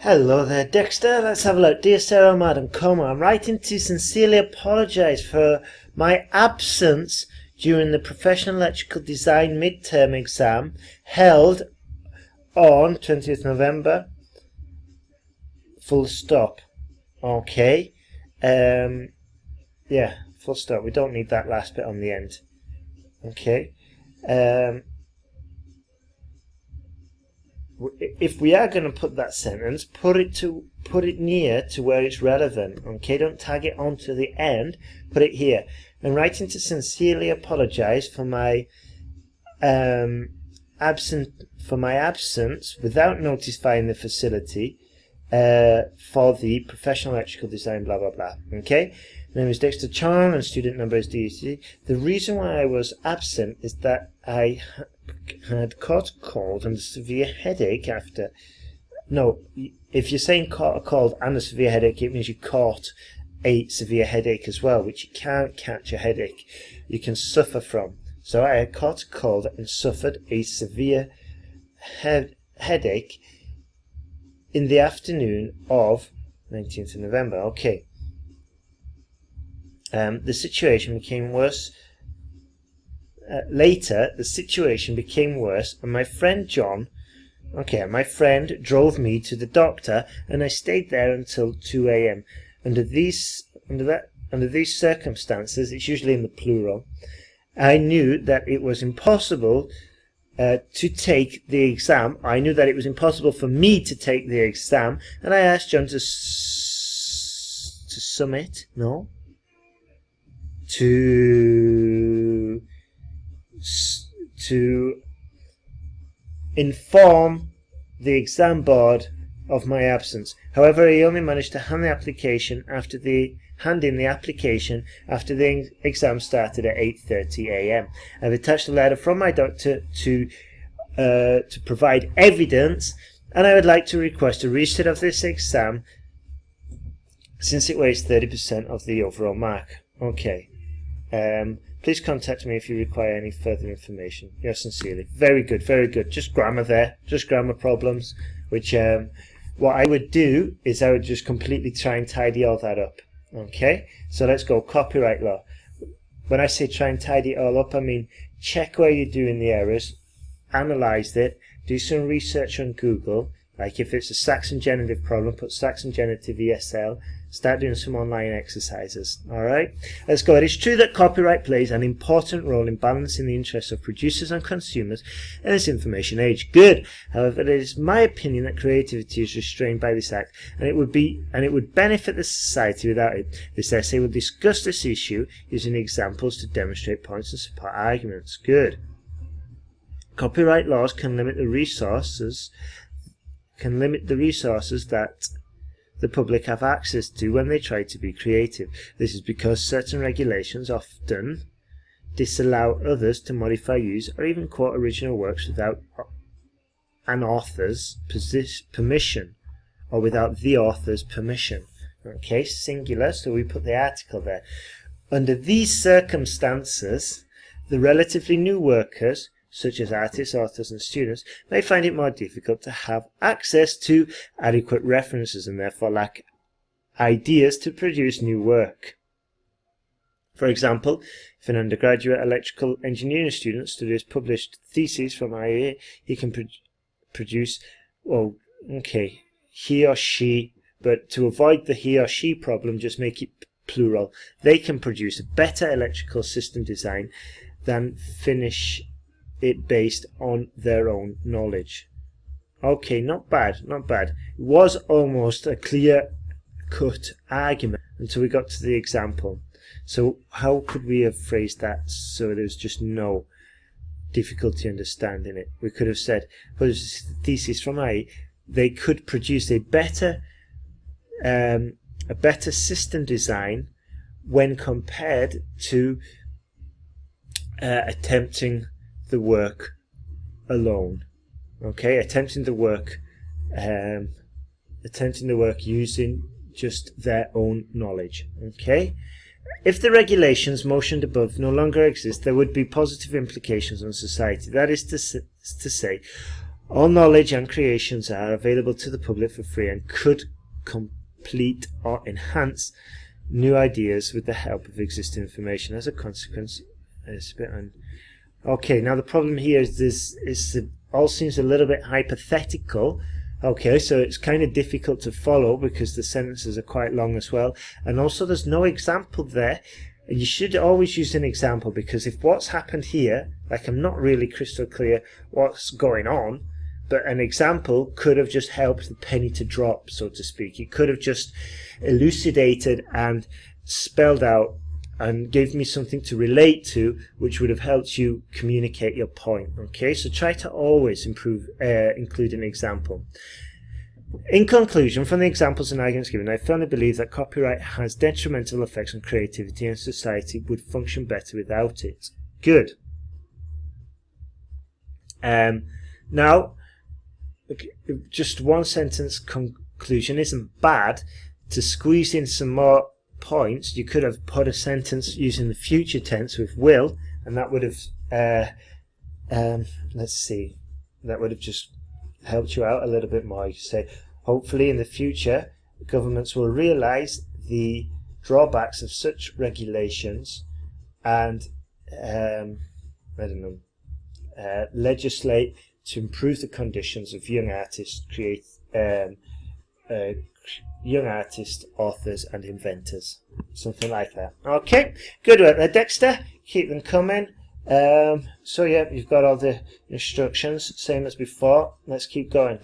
Hello there, Dexter. Let's have a look. Dear Sarah, Madam Como, I'm writing to sincerely apologise for my absence during the Professional Electrical Design midterm exam held on 20th November. Full stop. Okay. Yeah, full stop. We don't need that last bit on the end. Okay. If we are going to put that sentence, put it near to where it's relevant. Okay, don't tag it onto the end. Put it here. I'm writing to sincerely apologise for my absence without notifying the facility for the professional electrical design. Blah blah blah. Okay. My name is Dexter Chan and student number is DEC. The reason why I was absent is that I had caught a cold and a severe headache after. No, if you're saying caught a cold and a severe headache, it means you caught a severe headache as well, which you can't catch a headache. You can suffer from. So I had caught a cold and suffered a severe headache in the afternoon of 19th of November. Okay. The situation became worse. Later, the situation became worse, and my friend John, my friend drove me to the doctor, and I stayed there until 2 a.m. Under these circumstances, it's usually in the plural, I knew that it was impossible to take the exam. I knew that it was impossible for me to take the exam, and I asked John to submit. No. To inform the exam board of my absence. However, he only managed to hand in the application after the exam started at 8:30 a.m. I've attached a letter from my doctor to provide evidence, and I would like to request a reset of this exam since it weighs 30% of the overall mark. Okay. Please contact me if you require any further information. Yours sincerely. Very good, very good. Just grammar there. Just grammar problems. Which, what I would do is I would just completely try and tidy all that up. Okay? So let's go. Copyright law. When I say try and tidy it all up, I mean check where you're doing the errors, analyze it, do some research on Google. Like if it's a Saxon genitive problem, put Saxon genitive ESL. Start doing some online exercises. Alright? Let's go. It is true that copyright plays an important role in balancing the interests of producers and consumers in this information age. Good. However, it is my opinion that creativity is restrained by this act, and it would benefit the society without it. This essay will discuss this issue using examples to demonstrate points and support arguments. Good. Copyright laws can limit the resources that the public have access to when they try to be creative. This is because certain regulations often disallow others to modify, use, or even quote original works without an author's permission, or without the author's permission. Okay, singular, so we put the article there. Under these circumstances, the relatively new workers, such as artists, authors and students, may find it more difficult to have access to adequate references and therefore lack ideas to produce new work. For example, if an undergraduate electrical engineering student studies published theses from IELTS, he can produce, he or she, but to avoid the he or she problem, just make it plural. They can produce a better electrical system design than finish it based on their own knowledge. Okay, not bad, not bad. It was almost a clear-cut argument until we got to the example. So how could we have phrased that so there's just no difficulty understanding it? We could have said, well, this is the thesis from IE, they could produce a better system design when compared to attempting the work alone. Okay, attempting the work using just their own knowledge. Okay, if the regulations mentioned above no longer exist, there would be positive implications on society. That is to say, All knowledge and creations are available to the public for free and could complete or enhance new ideas with the help of existing information. As a consequence, it's a bit okay, now the problem here is it all seems a little bit hypothetical. Okay, so it's kind of difficult to follow because the sentences are quite long as well, and also there's no example there. And you should always use an example, because if what's happened here, like I'm not really crystal clear what's going on, but an example could have just helped the penny to drop, so to speak. It could have just elucidated and spelled out and gave me something to relate to, which would have helped you communicate your point. Okay, so try to always include an example. In conclusion, from the examples and arguments given, I firmly believe that copyright has detrimental effects on creativity, and society would function better without it. Good. Now, just one sentence conclusion isn't bad. To squeeze in some more points, you could have put a sentence using the future tense with will, and that would have let's see, that would have just helped you out a little bit more. You could say, hopefully in the future governments will realize the drawbacks of such regulations and I don't know, legislate to improve the conditions of young artists, young artists, authors and inventors. Something like that. Okay, good work there, Dexter. Keep them coming. So yeah, you've got all the instructions, same as before. Let's keep going.